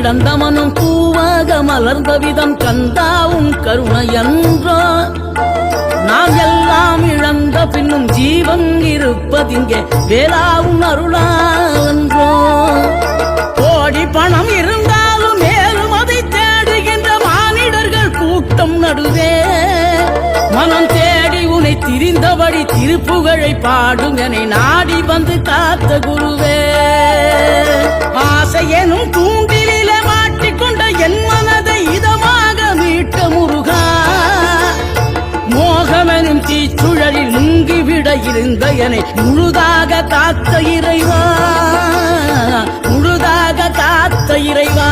கிடந்த மனம் பூவாக மலர்ந்த விதம் கந்தாவும் கருணையன்றோ நாம் எல்லாம் இழந்த பின்னும் ஜீவன் இருப்பதிங்கே வேளாவும் அருளாவன்றோ கோடி பணம் இருந்தாலும் மேலும் அதை தேடுகின்ற மானிடர்கள் கூட்டம் நடுவே மனம் தேடி உனை திரிந்தபடி திருப்புகழை பாடும் என நாடி வந்து காத்த குருவே ஆசை எனும் தூண்டிலே மாட்டிக்கொண்ட என் மனதை இதமாக மீட்ட முருகா மோகமெனும் தீச்சுழலில் முங்கிவிட இருந்த என்னை முழுதாக காத்த இறைவா முழுதாக காத்த இறைவா